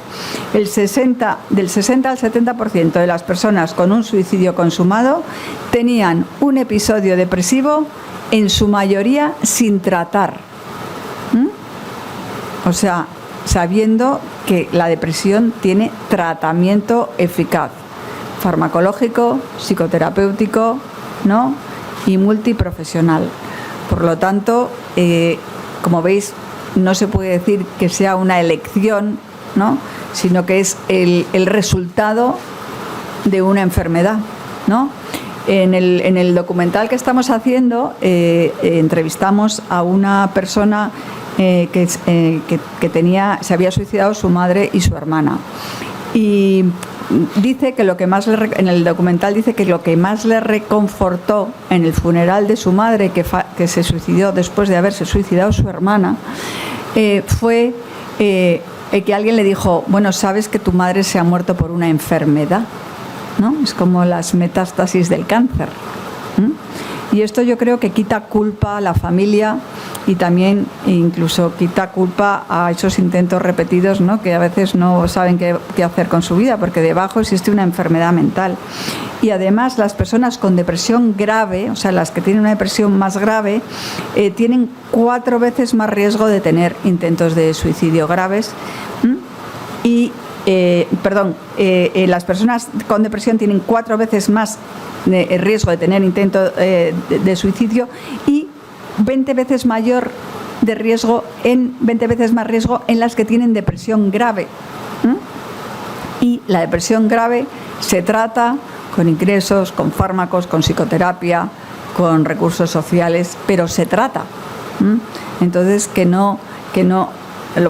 Del 60 al 70% de las personas con un suicidio consumado tenían un episodio depresivo, en su mayoría sin tratar. O sea, sabiendo que la depresión tiene tratamiento eficaz, farmacológico, psicoterapéutico, ¿no? Y multiprofesional. Por lo tanto, como veis, no se puede decir que sea una elección, ¿no? Sino que es el resultado de una enfermedad, ¿no? En el documental que estamos haciendo, entrevistamos a una persona que se había suicidado su madre y su hermana. Y dice que en el documental dice que lo que más le reconfortó en el funeral de su madre, que se suicidó después de haberse suicidado su hermana, fue que alguien le dijo: bueno, sabes que tu madre se ha muerto por una enfermedad, ¿no? Es como las metástasis del cáncer. Y esto yo creo que quita culpa a la familia y también incluso quita culpa a esos intentos repetidos, ¿no? Que a veces no saben qué hacer con su vida, porque debajo existe una enfermedad mental. Y además las personas con depresión grave, o sea, las que tienen una depresión más grave, tienen 4 veces más riesgo de tener intentos de suicidio graves. Las personas con depresión tienen 4 veces más riesgo de tener intento de suicidio y 20 veces más riesgo en las que tienen depresión grave. Y la depresión grave se trata con ingresos, con fármacos, con psicoterapia, con recursos sociales, pero se trata. Entonces, uno de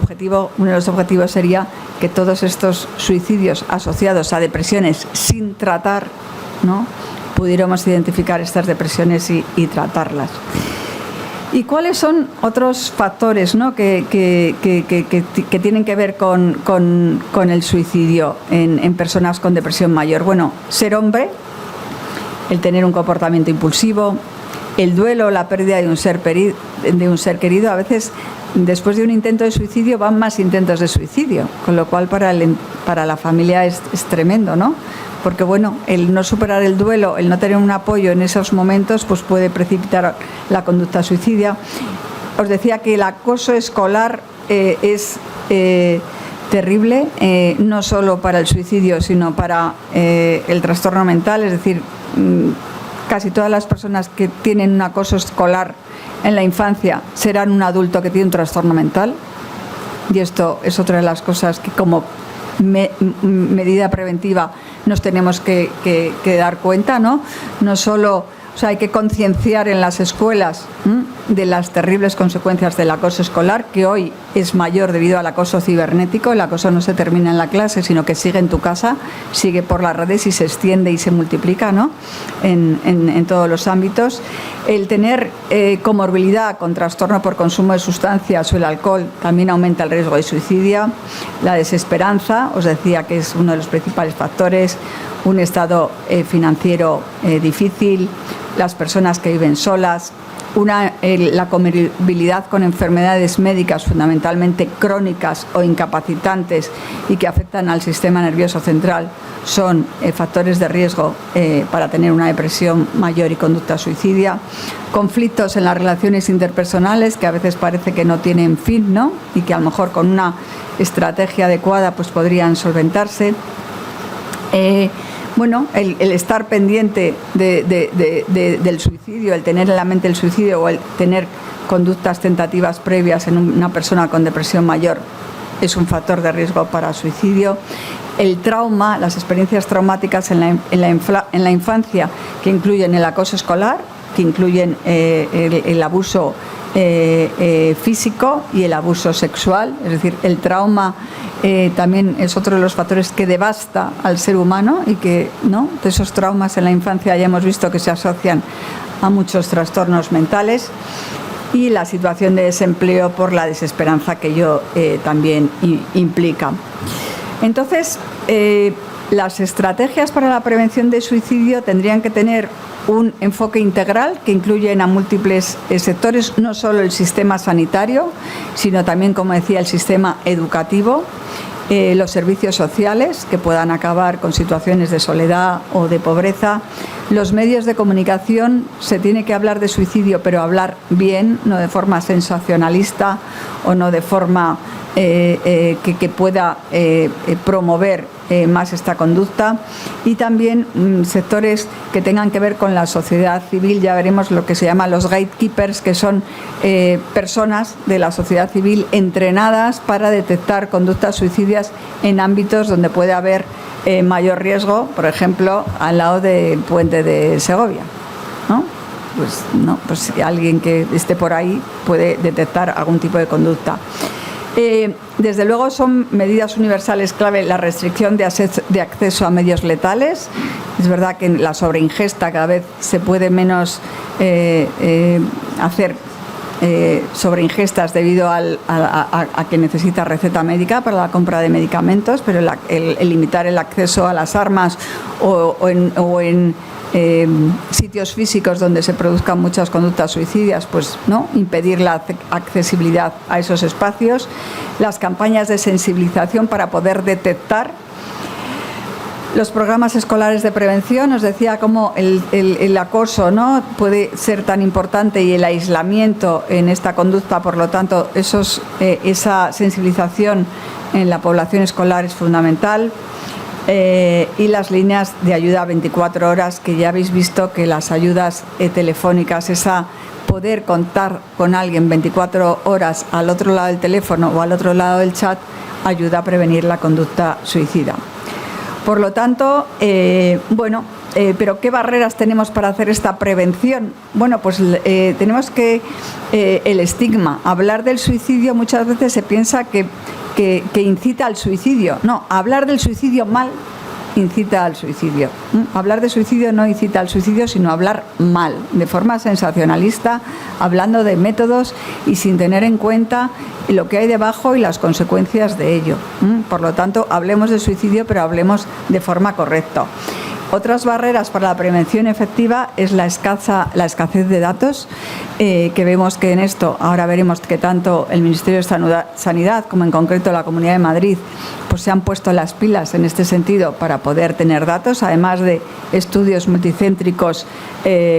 los objetivos sería que todos estos suicidios asociados a depresiones sin tratar, ¿no?, pudiéramos identificar estas depresiones y tratarlas. ¿Y cuáles son otros factores, ¿no?, que tienen que ver con el suicidio en personas con depresión mayor? Bueno, ser hombre, el tener un comportamiento impulsivo, el duelo, la pérdida de un ser querido. A veces, después de un intento de suicidio, van más intentos de suicidio, con lo cual para la familia es tremendo, ¿no? Porque, bueno, el no superar el duelo, el no tener un apoyo en esos momentos, pues puede precipitar la conducta suicidia. Os decía que el acoso escolar es terrible, no solo para el suicidio, sino para el trastorno mental. Es decir, casi todas las personas que tienen un acoso escolar en la infancia serán un adulto que tiene un trastorno mental. Y esto es otra de las cosas que, como medida preventiva, nos tenemos que dar cuenta, ¿no? No solo, o sea, hay que concienciar en las escuelas de las terribles consecuencias del acoso escolar, que hoy es mayor debido al acoso cibernético. El acoso no se termina en la clase, sino que sigue en tu casa, sigue por las redes y se extiende y se multiplica, ¿no?, en todos los ámbitos. El tener comorbilidad con trastorno por consumo de sustancias o el alcohol también aumenta el riesgo de suicidio. La desesperanza, os decía que es uno de los principales factores, un estado financiero difícil, las personas que viven solas, la comorbilidad con enfermedades médicas fundamentalmente crónicas o incapacitantes y que afectan al sistema nervioso central son factores de riesgo para tener una depresión mayor y conducta suicidia. Conflictos en las relaciones interpersonales que a veces parece que no tienen fin, ¿no?, y que a lo mejor con una estrategia adecuada pues podrían solventarse. Bueno, el estar pendiente del suicidio, el tener en la mente el suicidio o el tener conductas tentativas previas en una persona con depresión mayor es un factor de riesgo para suicidio. El trauma, las experiencias traumáticas en la infancia, que incluyen el acoso escolar, que incluyen el abuso físico y el abuso sexual, es decir, el trauma también es otro de los factores que devasta al ser humano y que, ¿no?, de esos traumas en la infancia ya hemos visto que se asocian a muchos trastornos mentales, y la situación de desempleo por la desesperanza que ello también implica. Entonces, las estrategias para la prevención de suicidio tendrían que tener un enfoque integral que incluyen a múltiples sectores, no solo el sistema sanitario, sino también, como decía, el sistema educativo, los servicios sociales que puedan acabar con situaciones de soledad o de pobreza, los medios de comunicación. Se tiene que hablar de suicidio, pero hablar bien, no de forma sensacionalista o no de forma que pueda promover más esta conducta, y también sectores que tengan que ver con la sociedad civil. Ya veremos lo que se llama los gatekeepers, que son personas de la sociedad civil entrenadas para detectar conductas suicidas en ámbitos donde puede haber mayor riesgo, por ejemplo, al lado del puente de Segovia, ¿no? Pues si alguien que esté por ahí puede detectar algún tipo de conducta. Desde luego son medidas universales clave la restricción de acceso a medios letales. Es verdad que en la sobreingesta cada vez se puede menos hacer sobreingestas debido a que necesita receta médica para la compra de medicamentos, pero el limitar el acceso a las armas o en sitios físicos donde se produzcan muchas conductas suicidas, pues no, impedir la accesibilidad a esos espacios, las campañas de sensibilización para poder detectar, los programas escolares de prevención. Os decía cómo el acoso, ¿no?, puede ser tan importante, y el aislamiento en esta conducta. Por lo tanto, esa sensibilización en la población escolar es fundamental. Y las líneas de ayuda 24 horas, que ya habéis visto que las ayudas telefónicas, esa poder contar con alguien 24 horas al otro lado del teléfono o al otro lado del chat, ayuda a prevenir la conducta suicida. Por lo tanto, pero ¿qué barreras tenemos para hacer esta prevención? Bueno, pues tenemos que el estigma. Hablar del suicidio muchas veces se piensa que incita al suicidio. No, hablar del suicidio mal incita al suicidio. Hablar de suicidio no incita al suicidio, sino hablar mal, de forma sensacionalista, hablando de métodos y sin tener en cuenta lo que hay debajo y las consecuencias de ello. Por lo tanto, hablemos de suicidio, pero hablemos de forma correcta. Otras barreras para la prevención efectiva es la escasez de datos, que vemos que en esto, ahora veremos que tanto el Ministerio de Sanidad como en concreto la Comunidad de Madrid pues se han puesto las pilas en este sentido para poder tener datos, además de estudios multicéntricos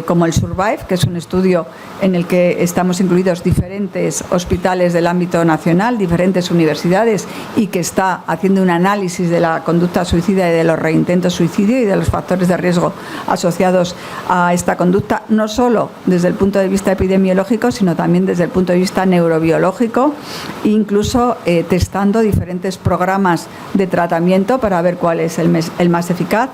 como el Survive, que es un estudio en el que estamos incluidos diferentes hospitales del ámbito nacional, diferentes universidades, y que está haciendo un análisis de la conducta suicida y de los reintentos suicidio y de los factores de riesgo asociados a esta conducta, no solo desde el punto de vista epidemiológico, sino también desde el punto de vista neurobiológico, incluso testando diferentes programas de tratamiento para ver cuál es el más eficaz.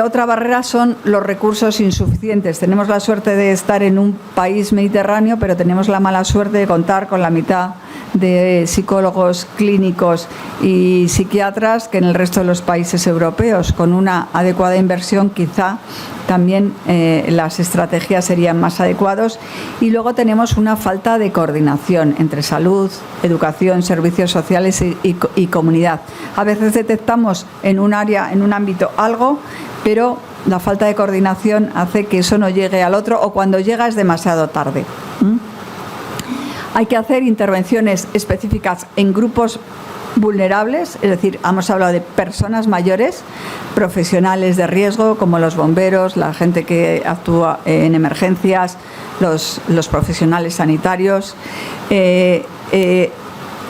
Otra barrera son los recursos insuficientes. Tenemos la suerte de estar en un país mediterráneo, pero tenemos la mala suerte de contar con la mitad de psicólogos clínicos y psiquiatras que en el resto de los países europeos. Con una adecuada inversión, quizá también las estrategias serían más adecuadas. Y luego tenemos una falta de coordinación entre salud, educación, servicios sociales y comunidad. A veces detectamos en un área, en un ámbito algo, pero la falta de coordinación hace que eso no llegue al otro, o cuando llega es demasiado tarde. Hay que hacer intervenciones específicas en grupos vulnerables, es decir, hemos hablado de personas mayores, profesionales de riesgo como los bomberos, la gente que actúa en emergencias, los profesionales sanitarios,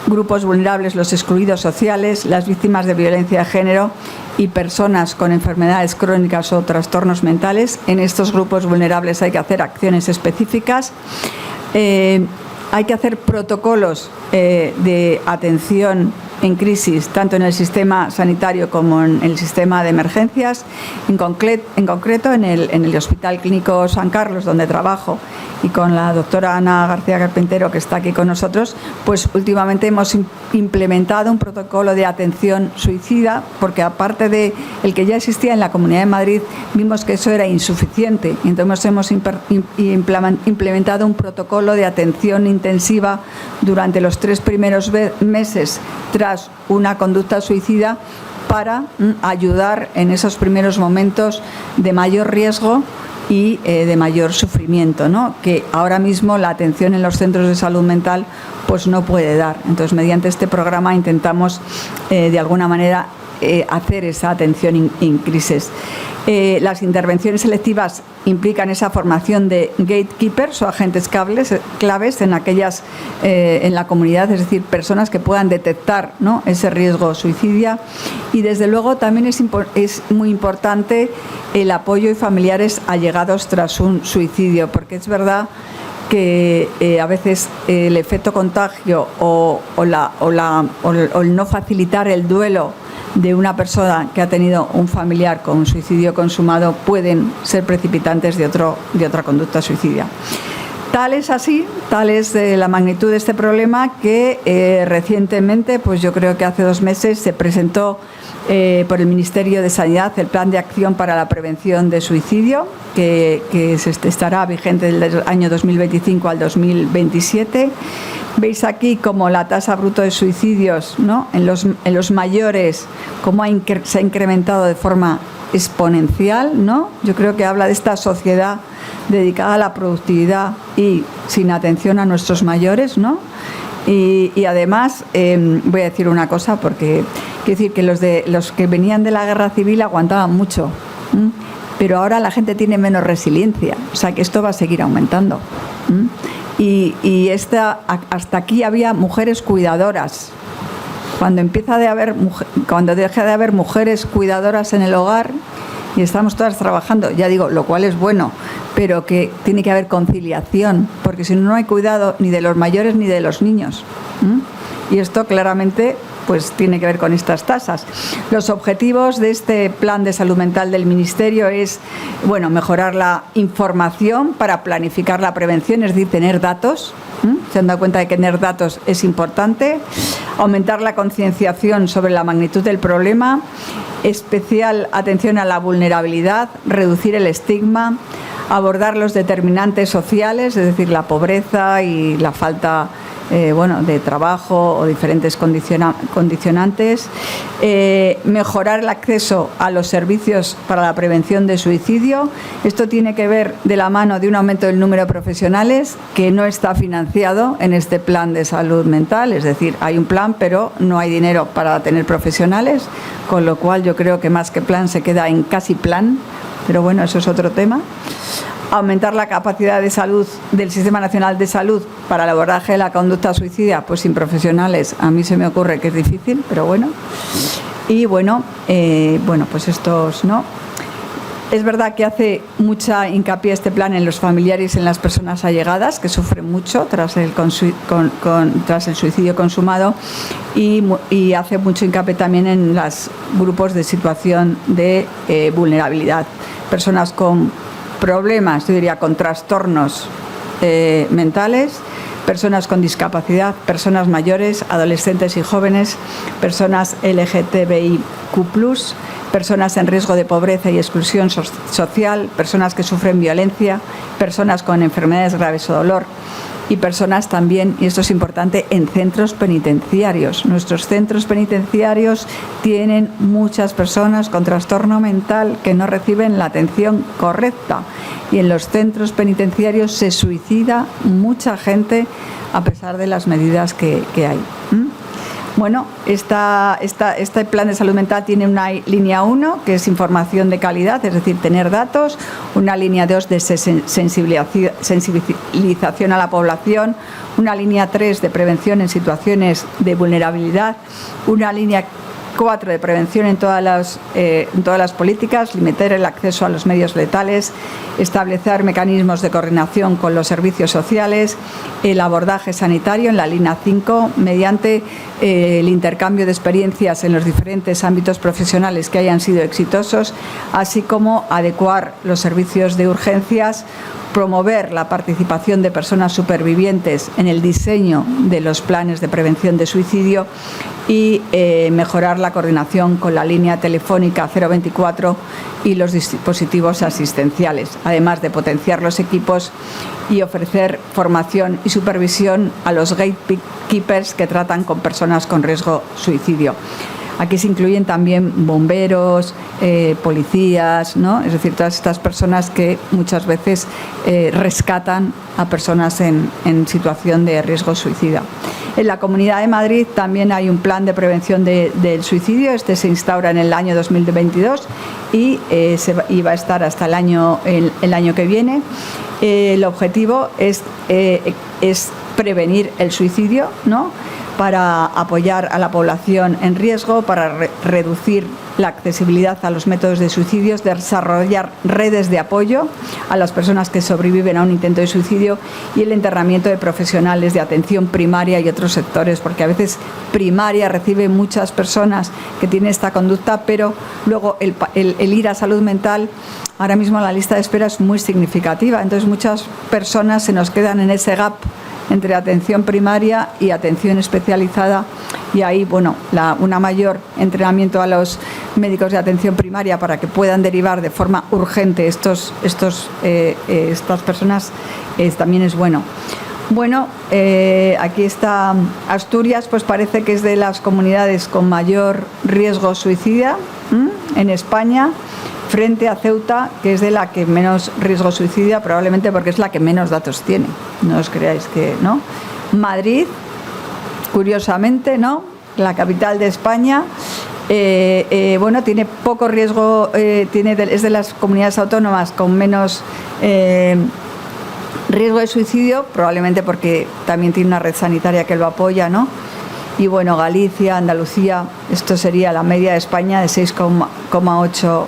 grupos vulnerables, los excluidos sociales, las víctimas de violencia de género y personas con enfermedades crónicas o trastornos mentales. En estos grupos vulnerables hay que hacer acciones específicas. Hay que hacer protocolos de atención en crisis, tanto en el sistema sanitario como en el sistema de emergencias. En concreto, en el Hospital Clínico San Carlos, donde trabajo, y con la doctora Ana García Carpintero, que está aquí con nosotros, pues últimamente hemos implementado un protocolo de atención suicida, porque aparte de el que ya existía en la Comunidad de Madrid, vimos que eso era insuficiente. Entonces hemos implementado un protocolo de atención intensiva durante los 3 primeros meses tras una conducta suicida, para ayudar en esos primeros momentos de mayor riesgo y de mayor sufrimiento, ¿no?, que ahora mismo la atención en los centros de salud mental pues no puede dar. Entonces, mediante este programa intentamos de alguna manera hacer esa atención en crisis. Las intervenciones selectivas implican esa formación de gatekeepers o agentes claves en aquellas en la comunidad, es decir, personas que puedan detectar, ¿no?, ese riesgo suicida. Y desde luego también es muy importante el apoyo y familiares allegados tras un suicidio, porque es verdad que a veces el efecto contagio o el no facilitar el duelo de una persona que ha tenido un familiar con un suicidio consumado pueden ser precipitantes de otra conducta suicida. Tal es la magnitud de este problema que recientemente, pues yo creo que hace 2 meses, se presentó por el Ministerio de Sanidad el Plan de Acción para la Prevención de Suicidio, que estará vigente del año 2025 al 2027. Veis aquí como la tasa bruta de suicidios, ¿no?, en los mayores, cómo se ha incrementado de forma exponencial, ¿no? Yo creo que habla de esta sociedad dedicada a la productividad y sin atención a nuestros mayores, ¿no? Y además, voy a decir una cosa, porque quiero decir que los que venían de la guerra civil aguantaban mucho, pero ahora la gente tiene menos resiliencia, o sea que esto va a seguir aumentando. Y hasta aquí había mujeres cuidadoras. Cuando deja de haber mujeres cuidadoras en el hogar y estamos todas trabajando, ya digo, lo cual es bueno, pero que tiene que haber conciliación, porque si no hay cuidado ni de los mayores ni de los niños. Y esto claramente pues tiene que ver con estas tasas. Los objetivos de este plan de salud mental del Ministerio es, bueno, mejorar la información para planificar la prevención, es decir, tener datos. Se han dado cuenta de que tener datos es importante. Aumentar la concienciación sobre la magnitud del problema. Especial atención a la vulnerabilidad. Reducir el estigma. Abordar los determinantes sociales, es decir, la pobreza y la falta de trabajo o diferentes condicionantes. Mejorar el acceso a los servicios para la prevención de suicidio. Esto tiene que ver de la mano de un aumento del número de profesionales que no está financiado en este plan de salud mental. Es decir, hay un plan, pero no hay dinero para tener profesionales, con lo cual yo creo que más que plan se queda en casi plan, pero bueno, eso es otro tema. Aumentar la capacidad de salud del Sistema Nacional de Salud para el abordaje de la conducta suicida, pues sin profesionales a mí se me ocurre que es difícil, pero bueno. Y pues estos, ¿no? Es verdad que hace mucha hincapié este plan en los familiares y en las personas allegadas, que sufren mucho tras el suicidio consumado, y hace mucho hincapié también en los grupos de situación de vulnerabilidad. Personas con problemas, yo diría con trastornos mentales, personas con discapacidad, personas mayores, adolescentes y jóvenes, personas LGTBIQ+, personas en riesgo de pobreza y exclusión social, personas que sufren violencia, personas con enfermedades graves o dolor, y personas también, y esto es importante, en centros penitenciarios. Nuestros centros penitenciarios tienen muchas personas con trastorno mental que no reciben la atención correcta, y en los centros penitenciarios se suicida mucha gente a pesar de las medidas que hay. Bueno, este plan de salud mental tiene una línea 1, que es información de calidad, es decir, tener datos, una línea 2 de sensibilización a la población, una línea 3 de prevención en situaciones de vulnerabilidad, una línea 4. De prevención en todas las políticas, limitar el acceso a los medios letales, establecer mecanismos de coordinación con los servicios sociales, el abordaje sanitario en la línea 5, mediante el intercambio de experiencias en los diferentes ámbitos profesionales que hayan sido exitosos, así como adecuar los servicios de urgencias, promover la participación de personas supervivientes en el diseño de los planes de prevención de suicidio y mejorar la coordinación con la línea telefónica 024 y los dispositivos asistenciales, además de potenciar los equipos y ofrecer formación y supervisión a los gatekeepers que tratan con personas con riesgo suicidio. Aquí se incluyen también bomberos, policías, ¿no? Es decir, todas estas personas que muchas veces rescatan a personas en situación de riesgo suicida. En la Comunidad de Madrid también hay un plan de prevención del suicidio. Este se instaura en el año 2022 y va a estar hasta el año que viene. El objetivo es prevenir el suicidio, ¿no?, para apoyar a la población en riesgo, para reducir la accesibilidad a los métodos de suicidios, desarrollar redes de apoyo a las personas que sobreviven a un intento de suicidio y el internamiento de profesionales de atención primaria y otros sectores, porque a veces primaria recibe muchas personas que tienen esta conducta, pero luego el ir a salud mental, ahora mismo la lista de espera es muy significativa, entonces muchas personas se nos quedan en ese gap entre atención primaria y atención especializada, y ahí, bueno, una mayor entrenamiento a los médicos de atención primaria para que puedan derivar de forma urgente estas personas también es bueno. Bueno, aquí está Asturias, pues parece que es de las comunidades con mayor riesgo suicida en España, frente a Ceuta, que es de la que menos riesgo suicida, probablemente porque es la que menos datos tiene. No os creáis que no. Madrid, curiosamente, ¿no?, la capital de España, bueno, tiene poco riesgo, es de las comunidades autónomas con menos riesgo de suicidio, probablemente porque también tiene una red sanitaria que lo apoya, ¿no? Y bueno, Galicia, Andalucía, esto sería la media de España de 6,8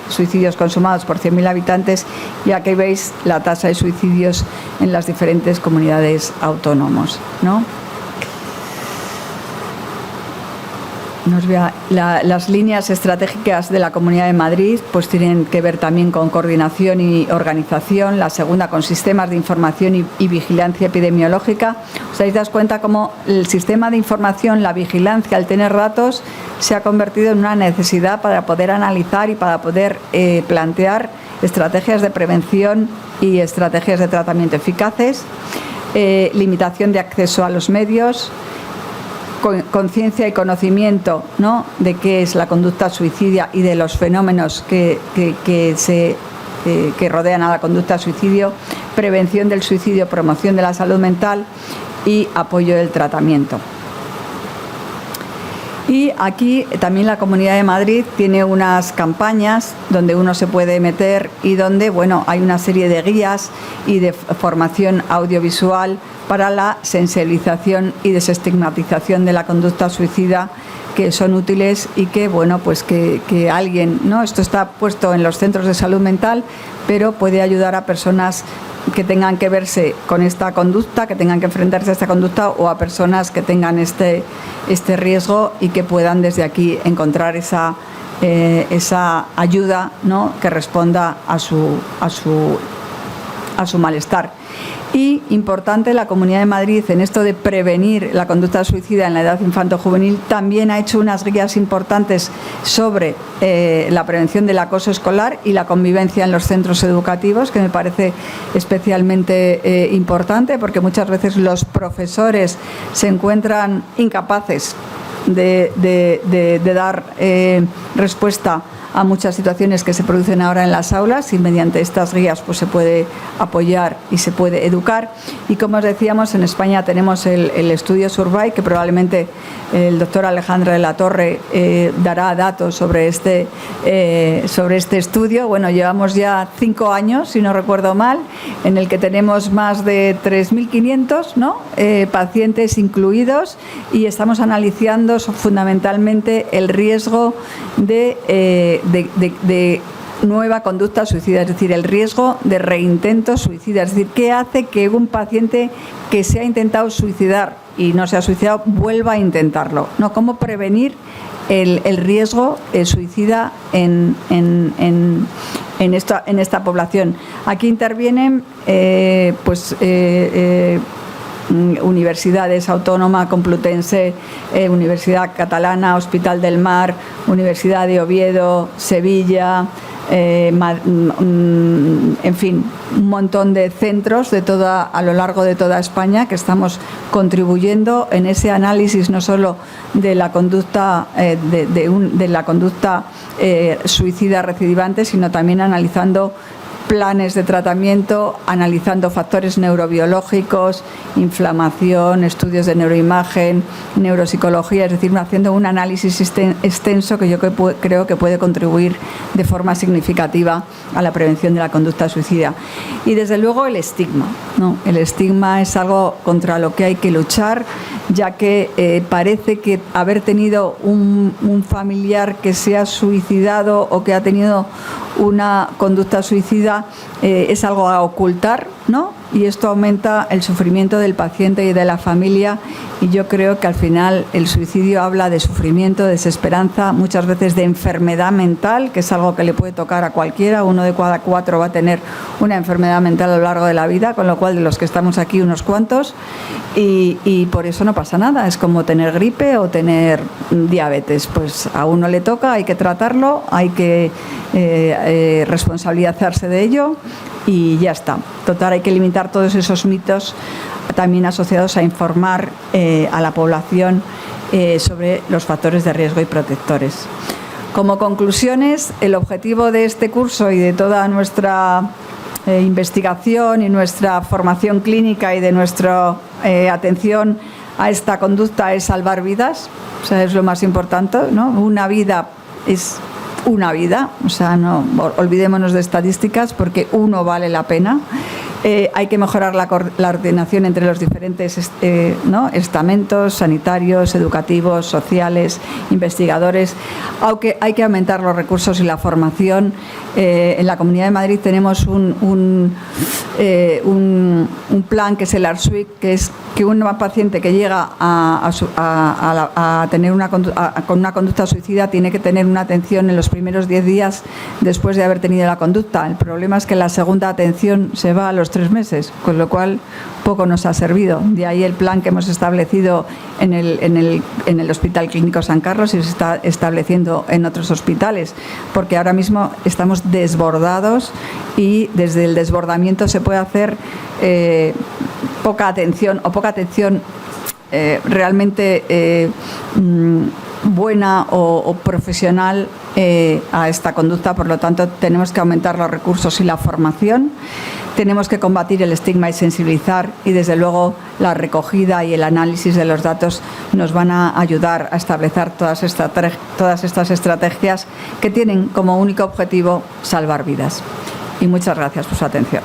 suicidios consumados por 100.000 habitantes, y aquí veis la tasa de suicidios en las diferentes comunidades autónomas, ¿no? Las líneas estratégicas de la Comunidad de Madrid pues tienen que ver también con coordinación y organización. La segunda, con sistemas de información y vigilancia epidemiológica. Os dais cuenta cómo el sistema de información, la vigilancia, al tener datos, se ha convertido en una necesidad para poder analizar y para poder plantear estrategias de prevención y estrategias de tratamiento eficaces. Limitación de acceso a los medios, conciencia y conocimiento, ¿no?, de qué es la conducta suicida y de los fenómenos que rodean a la conducta suicidio, prevención del suicidio, promoción de la salud mental y apoyo del tratamiento. Y aquí también la Comunidad de Madrid tiene unas campañas donde uno se puede meter y donde, bueno, hay una serie de guías y de formación audiovisual para la sensibilización y desestigmatización de la conducta suicida, que son útiles y que, bueno, pues que alguien, ¿no? Esto está puesto en los centros de salud mental, pero puede ayudar a personas que tengan que verse con esta conducta, que tengan que enfrentarse a esta conducta, o a personas que tengan este riesgo y que puedan desde aquí encontrar esa ayuda, ¿no?, que responda a su malestar. Y importante, la Comunidad de Madrid, en esto de prevenir la conducta suicida en la edad infanto-juvenil, también ha hecho unas guías importantes sobre la prevención del acoso escolar y la convivencia en los centros educativos, que me parece especialmente importante, porque muchas veces los profesores se encuentran incapaces de dar respuesta a muchas situaciones que se producen ahora en las aulas, y mediante estas guías pues se puede apoyar y se puede educar. Y como os decíamos, en España tenemos el estudio Survey, que probablemente el doctor Alejandro de la Torre dará datos sobre este estudio. Bueno, llevamos ya 5 años, si no recuerdo mal, en el que tenemos más de 3.500, ¿no?, pacientes incluidos, y estamos analizando fundamentalmente el riesgo de nueva conducta suicida, es decir, el riesgo de reintento suicida, es decir, qué hace que un paciente que se ha intentado suicidar y no se ha suicidado vuelva a intentarlo, ¿no? Cómo prevenir el riesgo suicida en esta población. Aquí intervienen universidades, Autónoma Complutense, Universidad Catalana, Hospital del Mar, Universidad de Oviedo, Sevilla, en fin, un montón de centros a lo largo de toda España, que estamos contribuyendo en ese análisis no solo de la conducta de la conducta suicida recidivante, sino también analizando planes de tratamiento, analizando factores neurobiológicos, inflamación, estudios de neuroimagen, neuropsicología, es decir, haciendo un análisis extenso que yo creo que puede contribuir de forma significativa a la prevención de la conducta suicida. Y desde luego el estigma, ¿no? El estigma es algo contra lo que hay que luchar, ya que parece que haber tenido un familiar que se ha suicidado o que ha tenido una conducta suicida es algo a ocultar, ¿no? Y esto aumenta el sufrimiento del paciente y de la familia, y yo creo que al final el suicidio habla de sufrimiento, de desesperanza, muchas veces de enfermedad mental, que es algo que le puede tocar a cualquiera. 1 de cada 4 va a tener una enfermedad mental a lo largo de la vida, con lo cual de los que estamos aquí unos cuantos, y por eso no pasa nada. Es como tener gripe o tener diabetes, pues a uno le toca, hay que tratarlo, hay que responsabilizarse de ello y ya está. Total, hay que limitar todos esos mitos también asociados a informar a la población sobre los factores de riesgo y protectores. Como conclusiones, el objetivo de este curso y de toda nuestra investigación y nuestra formación clínica y de nuestra atención a esta conducta es salvar vidas, o sea, es lo más importante, ¿no? Una vida es una vida, o sea, no olvidémonos de estadísticas, porque uno vale la pena. Hay que mejorar la coordinación entre los diferentes estamentos sanitarios, educativos, sociales, investigadores. Aunque hay que aumentar los recursos y la formación. En la Comunidad de Madrid tenemos un plan que es el ARSUIC, que es que un paciente que llega a tener con una conducta suicida tiene que tener una atención en los primeros 10 días después de haber tenido la conducta. El problema es que la segunda atención se va a los 3 meses, con lo cual poco nos ha servido. De ahí el plan que hemos establecido en el Hospital Clínico San Carlos y se está estableciendo en otros hospitales, porque ahora mismo estamos desbordados y desde el desbordamiento se puede hacer poca atención realmente buena o profesional a esta conducta. Por lo tanto, tenemos que aumentar los recursos y la formación, tenemos que combatir el estigma y sensibilizar, y desde luego la recogida y el análisis de los datos nos van a ayudar a establecer todas estas estrategias que tienen como único objetivo salvar vidas. Y muchas gracias por su atención.